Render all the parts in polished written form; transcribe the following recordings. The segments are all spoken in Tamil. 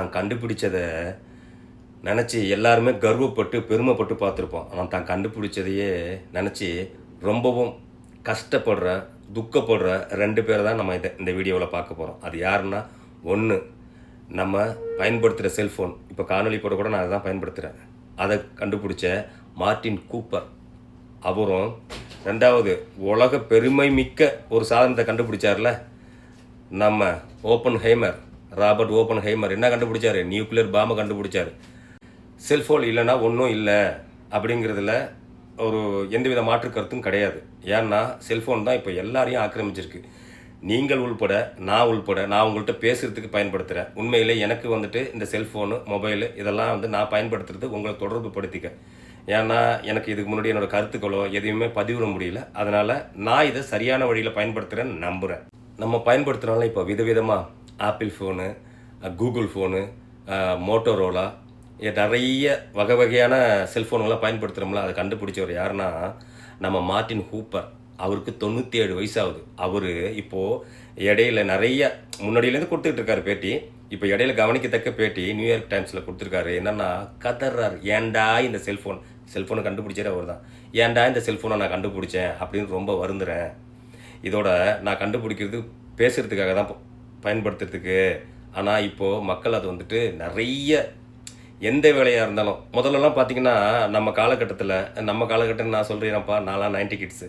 நான் கண்டுபிடிச்சதை நினச்சி எல்லாருமே கர்வப்பட்டு பெருமைப்பட்டு பார்த்துருப்போம். ஆனால் தான் கண்டுபிடிச்சதையே நினச்சி ரொம்பவும் கஷ்டப்படுற, துக்கப்படுற 2 பேரை தான் நம்ம இந்த வீடியோவில் பார்க்க போகிறோம். அது யாருன்னா, ஒன்று நம்ம பயன்படுத்துகிற செல்ஃபோன். இப்போ காணொலி போட கூட நான் அதை தான் பயன்படுத்துகிறேன். அதை கண்டுபிடிச்ச மார்ட்டின் கூப்பர் அவரும், 2வது உலக பெருமை மிக்க ஒரு சாதனத்தை கண்டுபிடிச்சார்ல நம்ம ஓப்பன்ஹைமர், ராபர்ட் ஓப்பன்ஹைமர். என்ன கண்டுபிடிச்சாரு? நியூக்ளியர் பாம்பை கண்டுபிடிச்சாரு. செல்ஃபோன் இல்லைன்னா ஒன்றும் இல்லை அப்படிங்கிறதுல ஒரு எந்தவித மாற்று கருத்தும் கிடையாது. ஏன்னா செல்ஃபோன் தான் இப்போ எல்லாரையும் ஆக்கிரமிச்சிருக்கு. நீங்கள் உள்பட, நான் உள்பட, நான் உங்கள்கிட்ட பேசுகிறதுக்கு பயன்படுத்துகிறேன். உண்மையிலே எனக்கு வந்துட்டு இந்த செல்ஃபோனு, மொபைலு இதெல்லாம் நான் பயன்படுத்துறது உங்களை தொடர்பு படுத்திக்க. ஏன்னா எனக்கு இதுக்கு முன்னாடி என்னோடய கருத்துக்களோ எதையுமே பதிவிட முடியல. அதனால் நான் இதை சரியான வழியில் பயன்படுத்துகிறேன்னு நம்புகிறேன். நம்ம பயன்படுத்துகிறோம்ல இப்போ விதவிதமாக apple phone, Google phone, Motorola, நிறைய வகை வகையான செல்ஃபோன்கள்லாம் பயன்படுத்துகிறோம்ல. அதை கண்டுபிடிச்சவர் யாருன்னா நம்ம மார்ட்டின் கூப்பர். அவருக்கு 97 வயசாகுது. அவர் இப்போது இடையில நிறைய முன்னாடியிலேருந்து கொடுத்துக்கிட்டு இருக்காரு பேட்டி. இப்போ இடையில கவனிக்கத்தக்க பேட்டி நியூயார்க் டைம்ஸில் கொடுத்துருக்காரு. என்னென்னா கதறார், ஏன்டா இந்த செல்ஃபோனை கண்டுபிடிச்சதே அவர் தான். ஏன்டா இந்த செல்ஃபோனை நான் கண்டுபிடிச்சேன் அப்படின்னு ரொம்ப வருந்துறேன். இதோட நான் கண்டுபிடிக்கிறது பேசுகிறதுக்காக தான், பயன்படுத்துறதுக்கு. ஆனால் இப்போது மக்கள் அது வந்துட்டு நிறைய எந்த வேலையாக இருந்தாலும், முதல்லலாம் பார்த்திங்கன்னா நம்ம காலகட்டத்தில் நான் சொல்கிறேன்ப்பா, நான்லாம் 90 கிட்ஸு.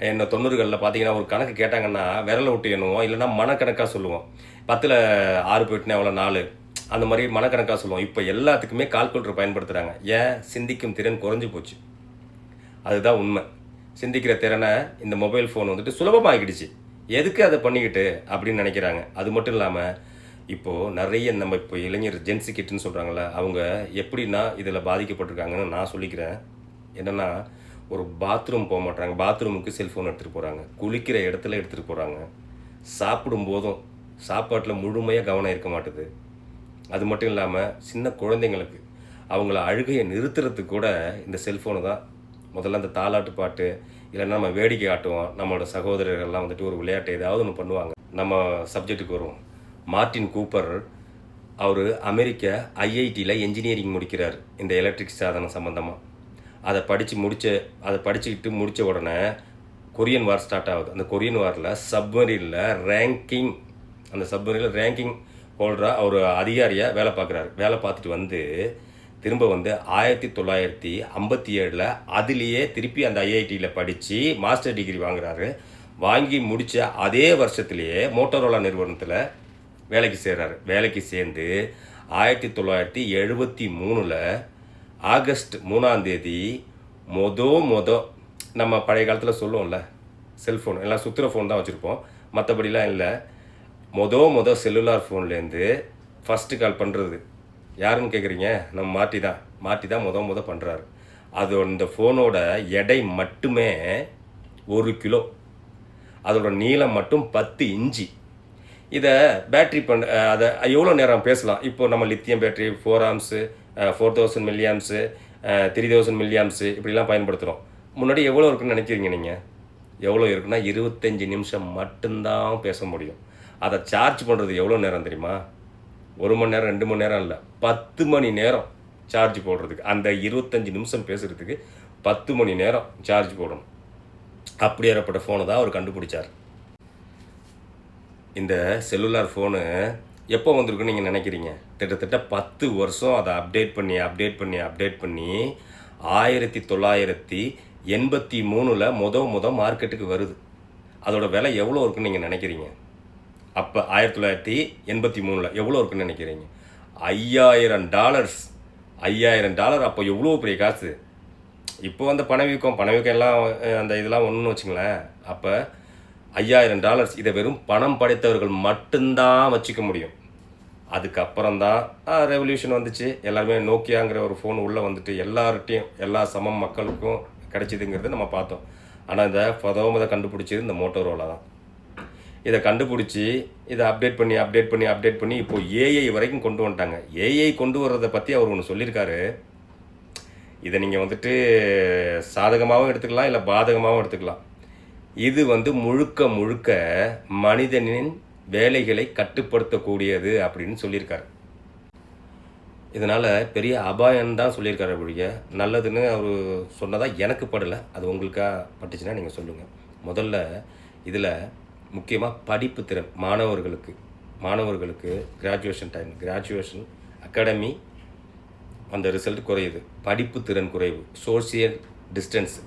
என்ன 90களில் பார்த்தீங்கன்னா ஒரு கணக்கு கேட்டாங்கன்னா விரலை விட்டு எண்ணுவோம், இல்லைன்னா மனக்கணக்காக சொல்லுவோம். 10ல் 6 போயிட்டுனா எவ்வளோ 4, அந்த மாதிரி மனக்கணக்காக சொல்லுவோம். இப்போ எல்லாத்துக்குமே கால்குலேட்டர் பயன்படுத்துகிறாங்க. ஏன்? சிந்திக்கும் திறன் குறைஞ்சி போச்சு. அதுதான் உண்மை. சிந்திக்கிற திறனை இந்த மொபைல் ஃபோன் வந்துட்டு சுலபமாகிடுச்சு. எதுக்கு அதை பண்ணிக்கிட்டு அப்படின்னு நினைக்கிறாங்க. அது மட்டும் இல்லாமல் இப்போது நிறைய நம்ம இப்போ இளைஞர் ஜென்சி கிட்டுன்னு சொல்கிறாங்கள, அவங்க எப்படின்னா இதில் பாதிக்கப்பட்டிருக்காங்கன்னு நான் சொல்லிக்கிறேன். என்னென்னா, ஒரு பாத்ரூம் போக மாட்டாங்க, பாத்ரூமுக்கு செல்ஃபோன் எடுத்துகிட்டு போகிறாங்க, குளிக்கிற இடத்துல எடுத்துகிட்டு போகிறாங்க, சாப்பிடும்போதும் சாப்பாட்டில் முழுமையாக கவனம் இருக்க மாட்டுது. அது மட்டும் இல்லாமல் சின்ன குழந்தைங்களுக்கு அவங்கள அழுகையை நிறுத்துறதுக்கு கூட இந்த செல்ஃபோனு தான். முதல்ல அந்த தாலாட்டு பாட்டு, இல்லைன்னா நம்ம வேடிக்கை காட்டுவோம். நம்மளோட சகோதரர்கள்லாம் வந்துட்டு ஒரு விளையாட்டு ஏதாவது ஒன்று பண்ணுவாங்க. நம்ம சப்ஜெக்ட்டுக்கு வருவோம். மார்ட்டின் கூப்பர் அவர் அமெரிக்க ஐஐடியில் என்ஜினியரிங் முடிக்கிறார் இந்த எலக்ட்ரிக் சாதனம் சம்மந்தமாக. அதை படிச்சுக்கிட்டு முடித்த உடனே கொரியன் வார் ஸ்டார்ட் ஆகுது. அந்த கொரியன் வாரில் சப்மரீனில் ரேங்கிங் ஹோல்டராக அவர் அதிகாரியாக வேலை பார்க்குறாரு. வேலை பார்த்துட்டு திரும்ப 1957 அதுலேயே திருப்பி அந்த ஐஐடியில் படித்து மாஸ்டர் டிகிரி வாங்குறாரு. வாங்கி முடித்த அதே வருஷத்துலேயே மோட்டோரோலா நிறுவனத்தில் வேலைக்கு சேர்றாரு. வேலைக்கு சேர்ந்து 1973 ஆகஸ்ட் 3 நம்ம பழைய காலத்தில் சொல்லுவோம்ல, செல்ஃபோன் எல்லாம் சுற்றுற ஃபோன் தான் வச்சுருப்போம், மற்றபடிலாம் இல்லை. செல்லுலார் ஃபோன்லேருந்து ஃபஸ்ட்டு கால் பண்ணுறது யாருன்னு கேட்குறீங்க? நம்ம மார்ட்டி தான் பண்ணுறாரு. அது இந்த ஃபோனோட எடை மட்டுமே 1 கிலோ, அதோட நீளம் மட்டும் 10 இன்ச்சு. இதை பேட்ரி அதை எவ்வளோ நேரம் பேசலாம்? இப்போ நம்ம lithium battery 4 amps, 4000 milli amps, 3000 milli amps இப்படிலாம் பயன்படுத்துகிறோம். முன்னாடி எவ்வளோ இருக்குன்னு நினைக்கிறீங்க நீங்கள்? எவ்வளோ இருக்குன்னா 25 நிமிஷம் மட்டும்தான் பேச முடியும். அதை சார்ஜ் பண்ணுறது எவ்வளோ நேரம் தெரியுமா? 1 மணி நேரம் 2 மணி நேரம் இல்லை, 10 மணி நேரம் சார்ஜ் போடுறதுக்கு. அந்த 25 நிமிஷம் பேசுகிறதுக்கு 10 மணி நேரம் சார்ஜ் போடணும். அப்படி ஏற்பட்ட ஃபோனை தான் அவர் கண்டுபிடிச்சார். இந்த செல்லுலார் ஃபோனு எப்போ வந்திருக்குன்னு நீங்கள் நினைக்கிறீங்க? கிட்டத்தட்ட 10 வருஷம் அதை அப்டேட் பண்ணி 1983 மார்க்கெட்டுக்கு வருது. அதோட விலை எவ்வளோ இருக்குன்னு நீங்கள் நினைக்கிறீங்க? அப்போ 1983 எவ்வளோ இருக்குன்னு நினைக்கிறீங்க? $5000. அப்போ எவ்வளோ பெரிய காசு. இப்போ பணவீக்கம் எல்லாம் அந்த இதெல்லாம் ஒன்றுன்னு வச்சுங்களேன். அப்போ $5000 இதை வெறும் பணம் படைத்தவர்கள் மட்டும்தான் வச்சுக்க முடியும். அதுக்கப்புறம் தான் ரெவல்யூஷன் வந்துச்சு. எல்லாருமே நோக்கியாங்கிற ஒரு ஃபோன் உள்ளே வந்துட்டு எல்லார்ட்டையும் எல்லா சமம் மக்களுக்கும் கிடைச்சிதுங்கிறத நம்ம பார்த்தோம். ஆனால் இதை கண்டுபிடிச்சது இந்த மோட்டோரோலா தான். இதை கண்டுபிடிச்சி இதை அப்டேட் பண்ணி இப்போ ஏஐ வரைக்கும் கொண்டு வந்துட்டாங்க. ஏஐ கொண்டு வர்றதை பற்றி அவர் ஒன்று சொல்லியிருக்காரு. இதை நீங்கள் சாதகமாகவும் எடுத்துக்கலாம், இல்லை பாதகமாகவும் எடுத்துக்கலாம். இது முழுக்க மனிதனின் வேலைகளை கட்டுப்படுத்தக்கூடியது அப்படின்னு சொல்லியிருக்காரு. இதனால் பெரிய அபாயம் தான் சொல்லியிருக்காரு ஒழிய நல்லதுன்னு அவர் சொன்னதாக எனக்கு படலை. அது உங்களுக்காக பட்டுச்சுன்னா நீங்கள் சொல்லுங்கள். முதல்ல இதில் முக்கியமாக படிப்பு திறன் மாணவர்களுக்கு கிராஜுவேஷன் அகாடமி அந்த ரிசல்ட் குறையுது. படிப்பு திறன் குறைவு, சோசியல் டிஸ்டன்ஸ்.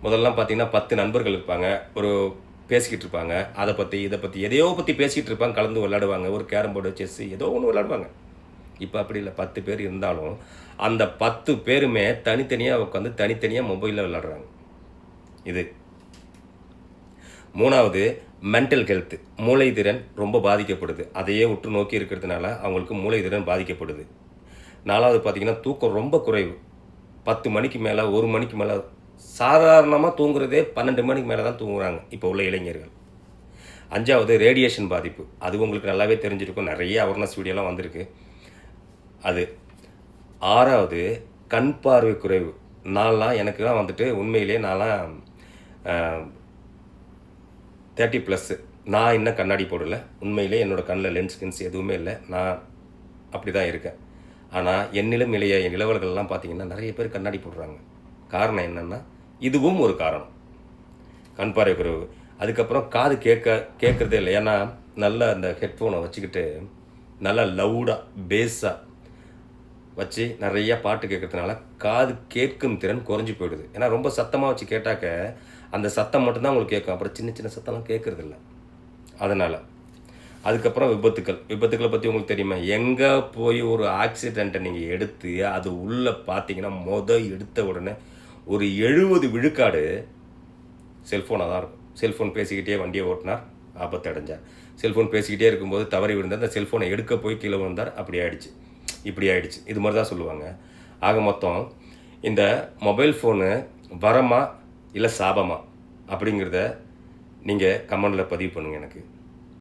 முதல்லாம் பார்த்தீங்கன்னா 10 நண்பர்கள் இருப்பாங்க, ஒரு பேசிக்கிட்டு இருப்பாங்க, அதை பற்றி இதை பற்றி எதையோ பற்றி பேசிக்கிட்டு இருப்பாங்க, கலந்து விளையாடுவாங்க, ஒரு கேரம் போர்டு செஸ்ஸு ஏதோ ஒன்று விளையாடுவாங்க. இப்போ அப்படி இல்லை. 10 பேர் இருந்தாலும் அந்த 10 பேருமே தனித்தனியாக உட்காந்து தனித்தனியாக மொபைலில் விளையாடுறாங்க. இது 3வது மென்டல் ஹெல்த்து, மூளைத்திறன் ரொம்ப பாதிக்கப்படுது. அதையே உற்று நோக்கி இருக்கிறதுனால அவங்களுக்கு மூளைத்திறன் பாதிக்கப்படுது. 4வது பார்த்தீங்கன்னா தூக்கம் ரொம்ப குறைவு. 10 மணிக்கு மேலே 1 மணிக்கு மேலே சாதாரணமாக தூங்குறதே 12 மணிக்கு மேலே தான் தூங்குறாங்க இப்போ உள்ள இளைஞர்கள். 5வது ரேடியேஷன் பாதிப்பு. அது உங்களுக்கு நல்லாவே தெரிஞ்சிருக்கும், நிறைய அவேர்னஸ் வீடியோலாம் வந்திருக்கு அது. 6வது கண் பார்வை குறைவு. எனக்குலாம் வந்துட்டு உண்மையிலே நான்லாம் 30+. நான் இன்னும் கண்ணாடி போடலை. உண்மையிலே என்னோடய கண்ணில் லென்ஸ் எதுவுமே இல்லை. நான் அப்படி தான் இருக்கேன். ஆனால் என்னிலும் இளைய இளவல்கள்லாம் பார்த்தீங்கன்னா நிறைய பேர் கண்ணாடி போடுறாங்க. காரணம் என்னென்னா இதுவும் ஒரு காரணம், கண் பார்வை குறைவு. அதுக்கப்புறம் காது கேட்குறதே இல்லை. ஏன்னா நல்லா அந்த ஹெட்ஃபோனை வச்சுக்கிட்டு நல்லா லவுடாக பேஸாக வச்சு நிறையா பாட்டு கேட்குறதுனால காது கேட்கும் திறன் குறைஞ்சி போயிடுது. ஏன்னா ரொம்ப சத்தமாக வச்சு கேட்டாக்க அந்த சத்தம் மட்டும்தான் உங்களுக்கு கேட்கும், அப்புறம் சின்ன சின்ன சத்தம்லாம் கேட்குறதில்ல. அதனால் அதுக்கப்புறம் விபத்துக்களை பற்றி உங்களுக்கு தெரியுமா? எங்கே போய் ஒரு ஆக்சிடெண்ட்டை நீங்கள் எடுத்து அது உள்ளே பார்த்தீங்கன்னா எடுத்த உடனே ஒரு 70 விழுக்காடு செல்ஃபோனாக தான் இருக்கும். செல்ஃபோன் பேசிக்கிட்டே வண்டியை ஓட்டினார், ஆபத்து அடைஞ்சார். செல்ஃபோன் பேசிக்கிட்டே இருக்கும்போது தவறி விழுந்தார், அந்த செல்ஃபோனை எடுக்க போய் கீழே விழுந்தார், இப்படி ஆயிடுச்சு. இது மாதிரி தான் சொல்லுவாங்க. ஆக மொத்தம் இந்த மொபைல் ஃபோனு வரமா இல்லை சாபமா அப்படிங்கிறத நீங்கள் கமெண்டில் பதிவு பண்ணுங்கள் எனக்கு.